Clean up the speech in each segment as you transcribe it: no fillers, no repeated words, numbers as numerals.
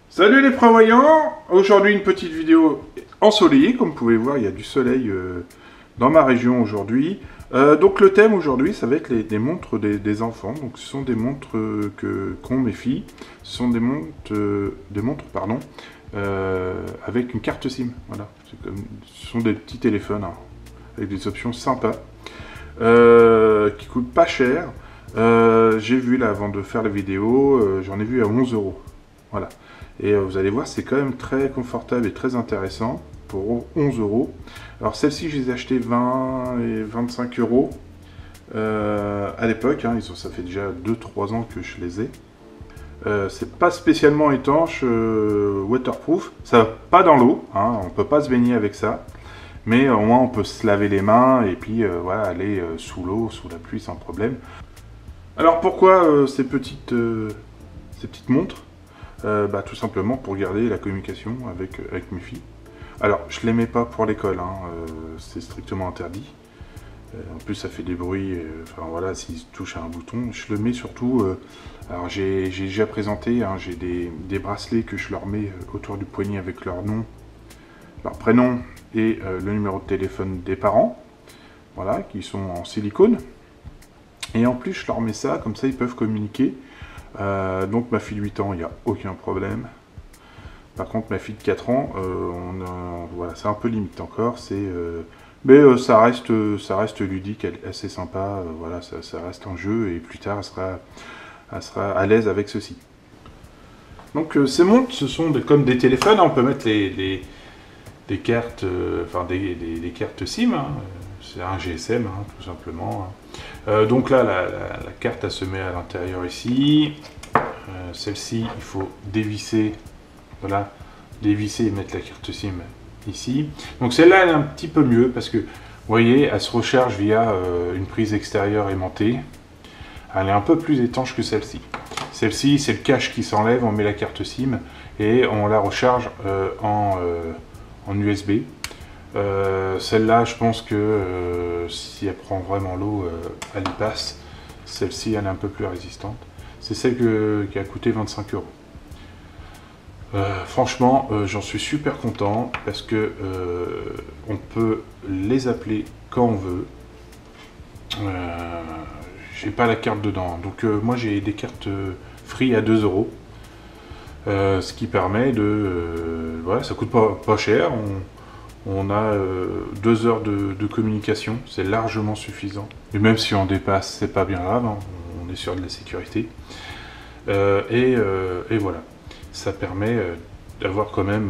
Salut les prévoyants! Aujourd'hui une petite vidéo ensoleillée, comme vous pouvez voir il y a du soleil dans ma région aujourd'hui. Donc le thème aujourd'hui ça va être les montres des enfants. Donc ce sont des montres qu'ont mes filles. Ce sont des montres pardon, avec une carte SIM. Voilà. Ce sont des petits téléphones hein, avec des options sympas qui coûtent pas cher. J'ai vu là avant de faire la vidéo, j'en ai vu à 11 €. Voilà. Et vous allez voir, c'est quand même très confortable et très intéressant pour 11 €. Alors celles-ci, je les ai achetées 20 et 25 € à l'époque. Hein, ça fait déjà 2-3 ans que je les ai. C'est pas spécialement étanche, waterproof. Ça va pas dans l'eau, hein, on peut pas se baigner avec ça. Mais au moins on peut se laver les mains et puis voilà, aller sous l'eau, sous la pluie sans problème. Alors pourquoi ces petites montres? Tout simplement pour garder la communication avec mes filles. Alors, je ne les mets pas pour l'école, hein, c'est strictement interdit. En plus, ça fait des bruits, enfin voilà, s'ils touchent à un bouton. Je le mets surtout, alors j'ai déjà présenté, hein, j'ai des bracelets que je leur mets autour du poignet avec leur nom, leur prénom et le numéro de téléphone des parents, voilà, qui sont en silicone. Et en plus, je leur mets ça, comme ça ils peuvent communiquer. Donc ma fille de 8 ans, il n'y a aucun problème. Par contre ma fille de 4 ans, voilà, c'est un peu limite encore. Mais ça reste ludique, assez sympa. Voilà, ça reste un jeu et plus tard elle sera à l'aise avec ceci. Donc ces montres, ce sont comme des téléphones. Hein, on peut mettre des cartes, des cartes SIM. Hein, c'est un GSM, hein, tout simplement. Donc là, la carte, elle se met à l'intérieur ici. Celle-ci, il faut dévisser, voilà, dévisser et mettre la carte SIM ici. Donc celle-là, elle est un petit peu mieux parce que, vous voyez, elle se recharge via une prise extérieure aimantée. Elle est un peu plus étanche que celle-ci. Celle-ci, c'est le cache qui s'enlève, on met la carte SIM et on la recharge en USB. Celle-là, je pense que si elle prend vraiment l'eau, elle y passe. Celle-ci, elle est un peu plus résistante. C'est celle qui a coûté 25 €. Franchement, j'en suis super content parce que on peut les appeler quand on veut. J'ai pas la carte dedans, donc moi j'ai des cartes free à 2 €. Ce qui permet de... voilà, ça coûte pas cher. On a 2 heures de communication, c'est largement suffisant. Et même si on dépasse, c'est pas bien grave, hein, on est sûr de la sécurité. Et voilà, ça permet d'avoir quand même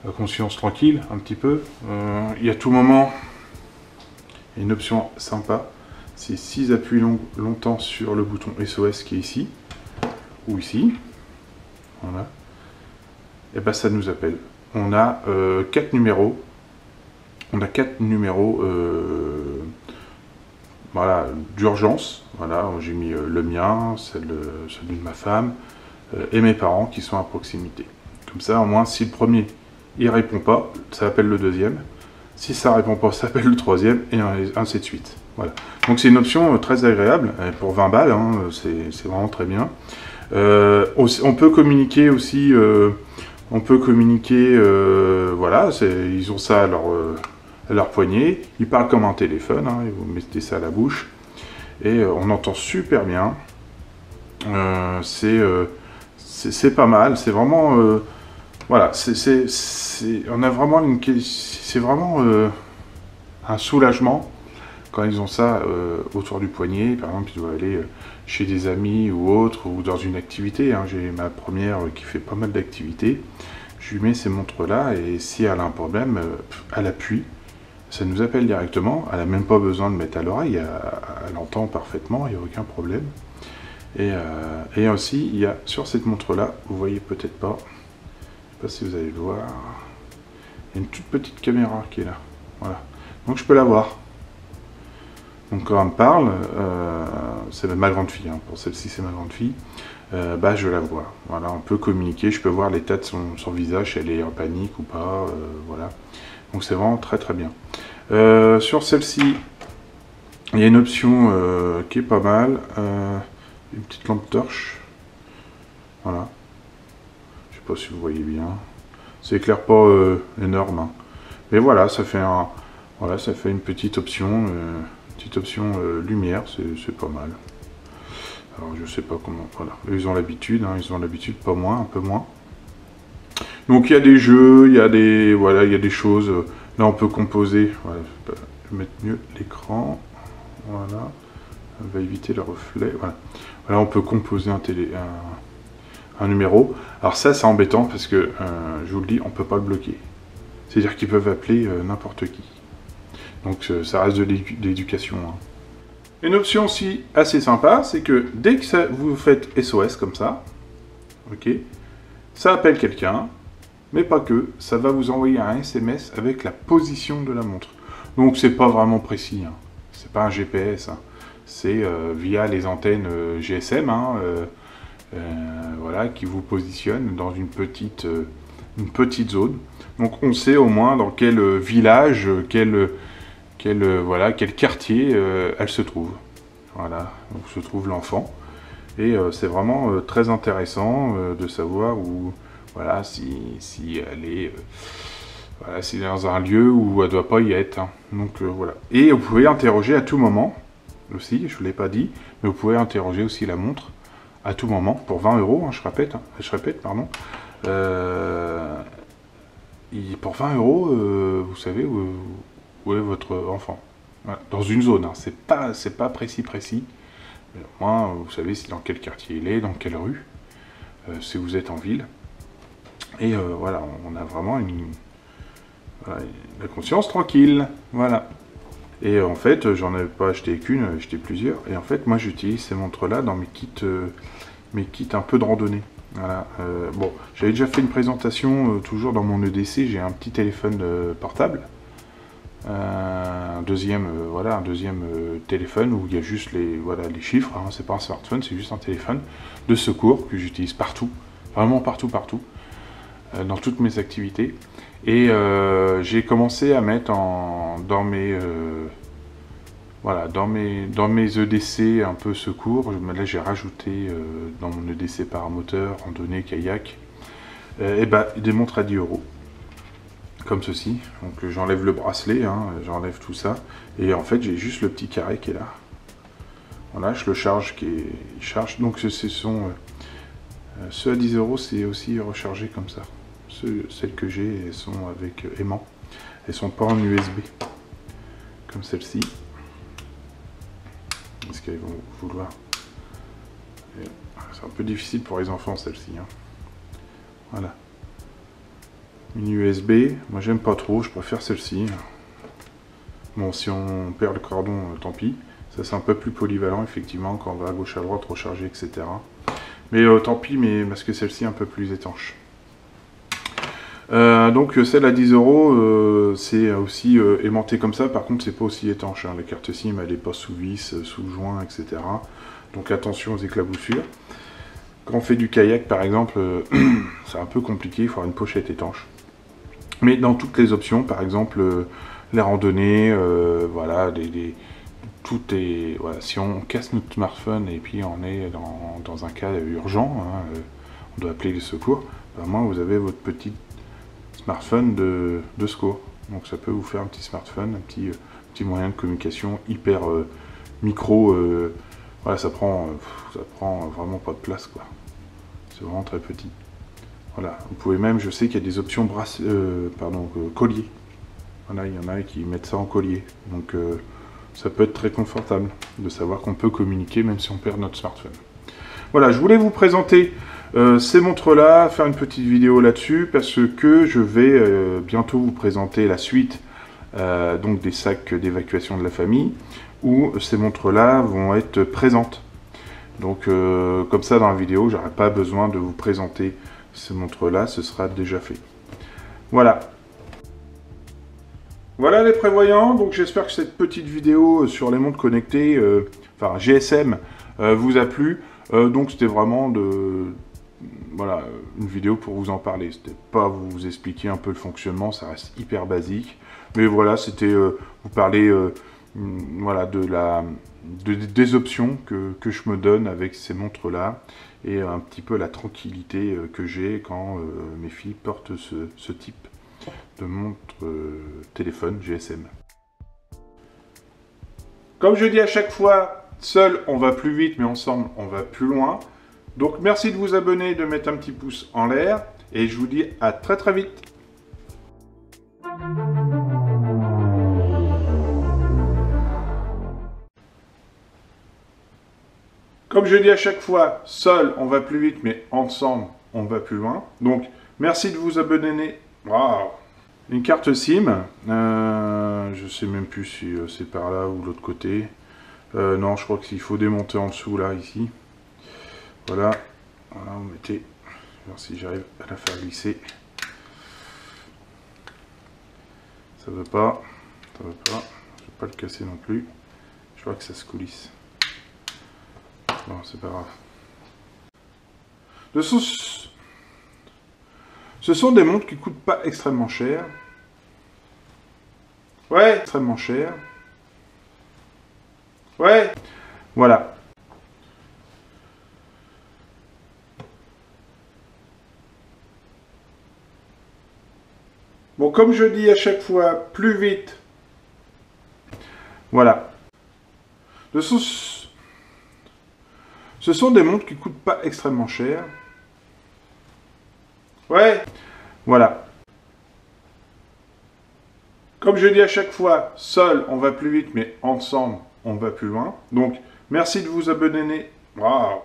la conscience tranquille, un petit peu. Il y a tout moment une option sympa, c'est s'ils appuient longtemps sur le bouton SOS qui est ici, ou ici, voilà, et ben ça nous appelle. On a 4 numéros. On a 4 numéros voilà, d'urgence. Voilà, j'ai mis le mien, celui de ma femme et mes parents qui sont à proximité. Comme ça, au moins, si le premier il répond pas, ça appelle le deuxième. Si ça répond pas, ça appelle le troisième et ainsi de suite. Voilà. Donc c'est une option très agréable pour 20 balles. Hein, c'est vraiment très bien. On peut communiquer aussi. On peut communiquer, voilà, ils ont ça à leur poignet, ils parlent comme un téléphone, hein, vous mettez ça à la bouche, et on entend super bien, c'est pas mal, c'est vraiment, voilà, on a vraiment c'est vraiment un soulagement quand ils ont ça autour du poignet. Par exemple, ils doivent aller chez des amis ou autres, ou dans une activité. Hein. J'ai ma première qui fait pas mal d'activités. Je lui mets ces montres-là, et si elle a un problème, elle appuie. Ça nous appelle directement. Elle n'a même pas besoin de mettre à l'oreille. Elle entend parfaitement, il n'y a aucun problème. Et aussi, il y a sur cette montre-là, vous voyez peut-être pas, je ne sais pas si vous allez le voir, il y a une toute petite caméra qui est là. Voilà. Donc je peux la voir. Donc quand elle me parle, c'est ma grande fille, hein, pour celle-ci c'est ma grande fille, je la vois. Voilà, on peut communiquer, je peux voir l'état de son visage, si elle est en panique ou pas, voilà. Donc c'est vraiment très très bien. Sur celle-ci, Il y a une option qui est pas mal, une petite lampe torche. Voilà. Je sais pas si vous voyez bien. Ça éclaire pas énorme, hein. Mais voilà, ça fait une petite option lumière, c'est pas mal. Alors je sais pas comment, voilà. Ils ont l'habitude, hein, pas moins, un peu moins. Donc il y a des jeux, il y a des choses. Là on peut composer. Voilà, je vais mettre mieux l'écran. Voilà. On va éviter le reflet. Voilà. Voilà, on peut composer un numéro. Alors ça c'est embêtant parce que je vous le dis, on peut pas le bloquer. C'est-à-dire qu'ils peuvent appeler n'importe qui. Donc ça reste de l'éducation, hein. Une option aussi assez sympa, c'est que dès que vous faites SOS comme ça, ok, ça appelle quelqu'un, mais pas que, ça va vous envoyer un SMS avec la position de la montre. Donc c'est pas vraiment précis, hein. C'est pas un GPS, hein. C'est via les antennes GSM, hein, voilà, qui vous positionnent dans une petite zone. Donc on sait au moins dans quel village, quel quartier elle se trouve. Voilà, où se trouve l'enfant. Et c'est vraiment très intéressant de savoir où, voilà, si elle est, voilà, si elle est dans un lieu où elle ne doit pas y être, hein. Donc voilà. Et vous pouvez interroger à tout moment aussi, je ne vous l'ai pas dit, mais vous pouvez interroger aussi la montre à tout moment pour 20 €, hein, je répète, pardon. Pour 20 €, vous savez où est votre enfant. Voilà, dans une zone, hein. C'est pas précis. Mais au moins, vous savez dans quel quartier il est, dans quelle rue, si vous êtes en ville. Et voilà, on a vraiment la conscience tranquille. Voilà. Et en fait, j'en avais pas acheté qu'une, j'ai acheté plusieurs. Et en fait, moi, j'utilise ces montres-là dans mes kits un peu de randonnée. Voilà. Bon, j'avais déjà fait une présentation, toujours dans mon EDC, j'ai un petit téléphone portable. Un deuxième téléphone où il y a juste les chiffres, hein, c'est pas un smartphone, c'est juste un téléphone de secours que j'utilise partout, vraiment partout, dans toutes mes activités. Et j'ai commencé à mettre dans mes EDC un peu secours. Là j'ai rajouté dans mon EDC paramoteur, randonnée, kayak, des montres à 10 €. Comme ceci, donc j'enlève le bracelet, hein, j'enlève tout ça, et en fait j'ai juste le petit carré qui est là. Voilà, je le charge, il charge. Donc ceux à 10 €, c'est aussi rechargé comme ça. Celles que j'ai, elles sont avec aimant, elles sont pas en USB, comme celle-ci. Est-ce qu'elles vont vouloir? C'est un peu difficile pour les enfants celle-ci, hein. Voilà. Une USB, moi j'aime pas trop, je préfère celle-ci. Bon, si on perd le cordon, tant pis. Ça c'est un peu plus polyvalent effectivement quand on va à gauche à droite recharger, etc. Mais tant pis, mais parce que celle-ci est un peu plus étanche. Donc celle à 10 €, c'est aussi aimanté comme ça. Par contre c'est pas aussi étanche, hein. La carte SIM elle est pas sous vis, sous joint, etc. Donc attention aux éclaboussures. Quand on fait du kayak par exemple, c'est un peu compliqué, il faut avoir une pochette étanche. Mais dans toutes les options, par exemple les randonnées, voilà, tout est, voilà, si on casse notre smartphone et puis on est dans un cas urgent, hein, on doit appeler les secours, vraiment vous avez votre petit smartphone de secours. Donc ça peut vous faire un petit smartphone, un petit moyen de communication hyper micro. Voilà, ça prend vraiment pas de place, quoi. C'est vraiment très petit. Voilà, vous pouvez même, je sais qu'il y a des options collier. Voilà, il y en a qui mettent ça en collier. Donc ça peut être très confortable de savoir qu'on peut communiquer même si on perd notre smartphone. Voilà, je voulais vous présenter ces montres-là, faire une petite vidéo là-dessus, parce que je vais bientôt vous présenter la suite donc des sacs d'évacuation de la famille, où ces montres-là vont être présentes. Donc comme ça dans la vidéo, j'aurai pas besoin de vous présenter ces montres-là, ce sera déjà fait. Voilà. Voilà les prévoyants, donc j'espère que cette petite vidéo sur les montres connectées, enfin GSM, vous a plu. Donc c'était vraiment voilà, une vidéo pour vous en parler. C'était pas vous expliquer un peu le fonctionnement, ça reste hyper basique. Mais voilà, c'était vous parler voilà, des options que je me donne avec ces montres-là, et un petit peu la tranquillité que j'ai quand mes filles portent ce type de montre téléphone GSM. Comme je dis à chaque fois, seul on va plus vite, mais ensemble on va plus loin. Donc merci de vous abonner, de mettre un petit pouce en l'air, et je vous dis à très très vite. Comme je dis à chaque fois, seul on va plus vite, mais ensemble on va plus loin. Donc merci de vous abonner. Waouh! Une carte SIM, je sais même plus si c'est par là ou l'autre côté. Non, je crois qu'il faut démonter en dessous là, ici. Voilà, voilà, vous mettez. Je vais voir si j'arrive à la faire glisser. Ça veut pas, ça veut pas. Je vais pas le casser non plus. Je vois que ça se coulisse. Bon, c'est pas grave. Ce sont des montres qui coûtent pas extrêmement cher. Ouais, extrêmement cher. Ouais, voilà. Bon, comme je dis à chaque fois, plus vite. Voilà. Ce sont des montres qui coûtent pas extrêmement cher. Ouais, voilà. Comme je dis à chaque fois, seul on va plus vite, mais ensemble on va plus loin. Donc merci de vous abonner. Waouh.